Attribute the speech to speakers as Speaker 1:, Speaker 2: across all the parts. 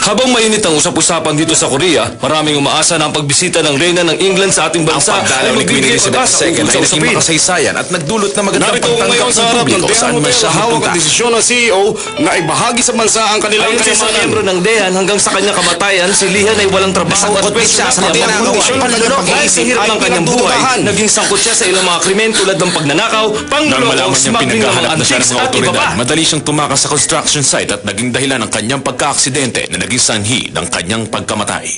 Speaker 1: Habang mainit ang usap-usapan dito sa Korea, maraming umaasa na ang pagbisita ng reyna ng England sa ating
Speaker 2: Ang
Speaker 1: bansa
Speaker 2: pagdalaw ni Queen Elizabeth II ay naging makasaysayan at nagdulot na magandang
Speaker 3: Narito ko
Speaker 2: pagtanggap
Speaker 3: ngayon sa
Speaker 2: ng
Speaker 3: harap ng
Speaker 2: publiko
Speaker 3: Dehan
Speaker 2: saan man
Speaker 3: Hotel
Speaker 2: siya
Speaker 3: na hawak ang
Speaker 2: magpunta.
Speaker 3: desisyon ng CEO na ibahagi sa bansa ang kanilang
Speaker 1: Ayon sa isang
Speaker 3: kayamanan.
Speaker 1: miyembro ng DEHAN, hanggang sa kanyang kamatayan, si Lihan ay walang trabaho at
Speaker 2: Nasangkot
Speaker 1: pwede
Speaker 2: siya sa
Speaker 1: kanyang
Speaker 2: ginagawa.
Speaker 1: kondisyon ng
Speaker 2: Panloloko.
Speaker 1: panloloko. Dahil sa hirap ng kanyang buhay, naging sangkot siya sa ilang mga krimen tulad ng pagnanakaw,
Speaker 2: Nang
Speaker 1: pangloloko,
Speaker 2: malaman niyang
Speaker 1: smuggling ng mga
Speaker 2: pinaghahanap na siya ng
Speaker 1: antiques
Speaker 2: mga
Speaker 1: at iba
Speaker 2: otoridad,
Speaker 1: pa.
Speaker 2: madali siyang tumakas sa construction site at naging dahilan ng kanyang pagkaaksidente na naging sanhi ng kanyang pagkamatay.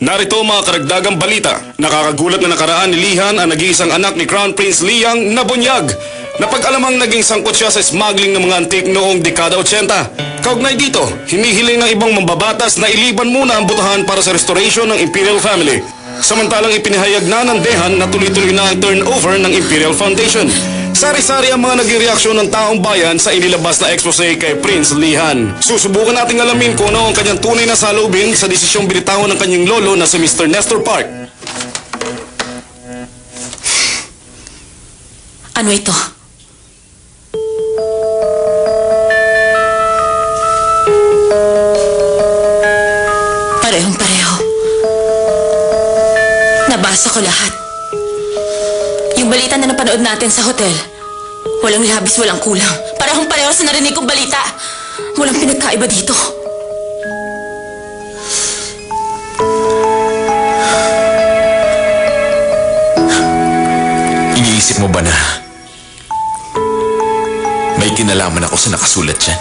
Speaker 3: Narito mga karagdagang balita. Nakakagulat na nakaraan ni Lihan ang nag-iisang anak ni Crown Prince Liang na bunyag. Napag-alamang naging sangkot siya sa smuggling ng mga antik noong dekada 80. Kaugnay dito, hinihiling ng ibang mambabatas na iliban muna ang botohan para sa restoration ng Imperial Family. Samantalang ipinahayag na ng DEHAN na tuloy-tuloy na ang turnover ng Imperial Foundation. Sari-sari ang mga naging reaksyon ng taong bayan sa inilabas na expose kay Prince Lihan. Susubukan nating alamin kung ano ang kanyang tunay na salubin sa desisyong binitawan ng kanyang lolo na si Mr. Nestor Park.
Speaker 4: Ano ito? Parehong-pareho. Nabasa ko lahat. Yung balita na napanood natin sa hotel. Walang labis, walang kulang. Parehong-pareho sa narinig kong balita. Walang pinagkaiba dito.
Speaker 2: Iniisip mo ba na may kinalaman ako sa nakasulat dyan?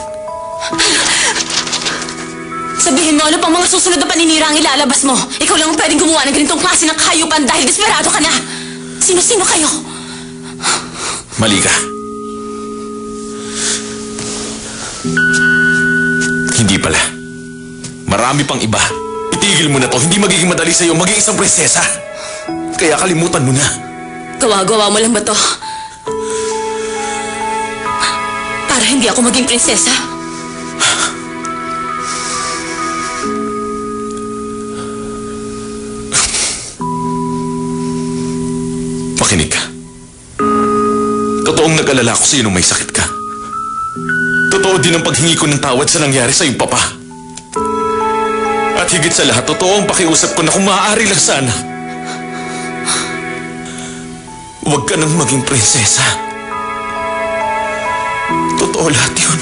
Speaker 4: Sabihin mo, ano pang mga susunod na paninira ang ilalabas mo? Ikaw lang ang pwedeng gumawa ng ganitong klase ng kahayupan dahil desperado ka na. Sino-sino kayo?
Speaker 2: Mali ka. Hindi pala. Marami pang iba. Itigil mo na to. Hindi magiging madali sa'yo maging isang prinsesa. Kaya kalimutan mo na.
Speaker 4: Gawa-gawa mo lang ba to? Para hindi ako maging prinsesa?
Speaker 2: Makinig ka. Totoong nag-alala ko sa'yo nung may sakit ka. Totoo din ang paghingi ko ng tawad sa nangyari sa iyong papa. At higit sa lahat, totoo ang pakiusap ko na kung maaari lang sana, huwag ka nang maging prinsesa. Totoo lahat yun.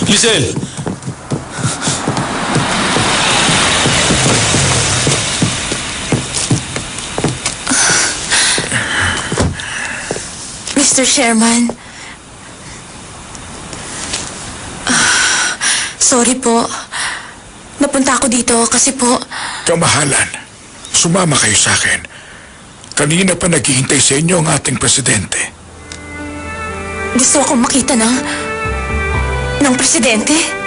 Speaker 2: Giselle!
Speaker 4: Mr. Sherman. Sorry po. Napunta ako dito kasi po...
Speaker 5: Kamahalan, sumama kayo sa akin. Kanina pa naghihintay sa inyo ang ating presidente.
Speaker 4: Gusto akong makita ng presidente.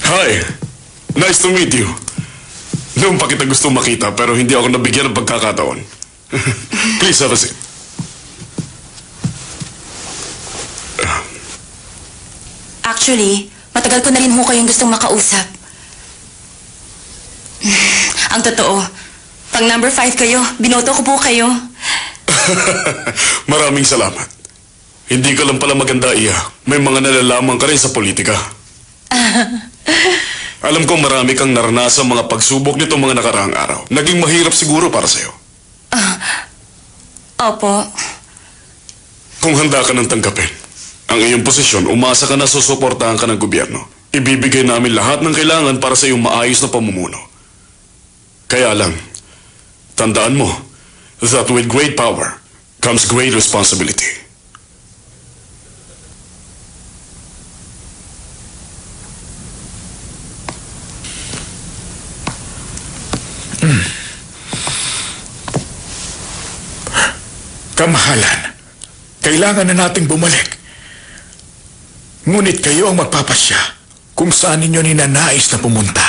Speaker 3: Hi! Nice to meet you. Noon pa kita gusto makita pero hindi ako nabigyan ng pagkakataon. Please have a seat.
Speaker 4: Actually, matagal ko na rin ho kayong gustong makausap. Ang totoo, pang number 5 kayo, binoto ko po kayo.
Speaker 3: Maraming salamat. Hindi ka lang pala maganda, Iya. May mga nalalaman ka rin sa politika. Alam ko marami kang naranasan mga pagsubok nito mga nakaraang araw. Naging mahirap siguro para sa'yo.
Speaker 4: Opo.
Speaker 3: Kung handa ka ng tanggapin ang iyong posisyon, umasa ka na susuportahan ka ng gobyerno. Ibibigay namin lahat ng kailangan para sa iyong maayos na pamumuno. Kaya lang, tandaan mo that with great power comes great responsibility.
Speaker 5: Kamahalan, kailangan na nating bumalik. Ngunit kayo ang magpapasya kung saan ninyo ninanais na pumunta.